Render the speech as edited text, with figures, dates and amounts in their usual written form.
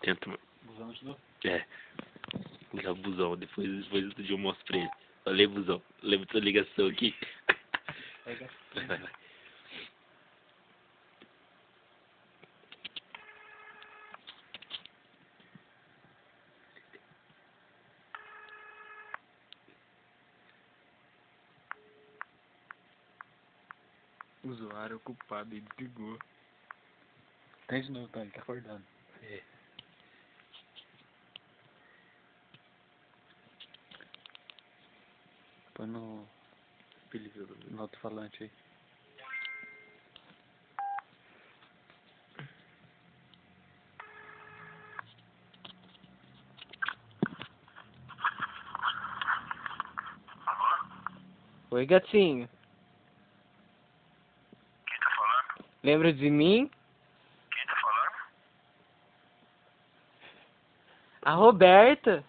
Tenta. Busão de novo? É. Ligar o busão. Depois outro dia eu mostro pra ele. Falei, busão. Lembra tua ligação aqui? Pega. Vai. Usuário ocupado e desligou. Tem de novo, tá? Ele tá acordando. É. Põe no alto-falante aí. Oi, gatinho. Quem tá falando? Lembra de mim? Quem tá falando? A Roberta.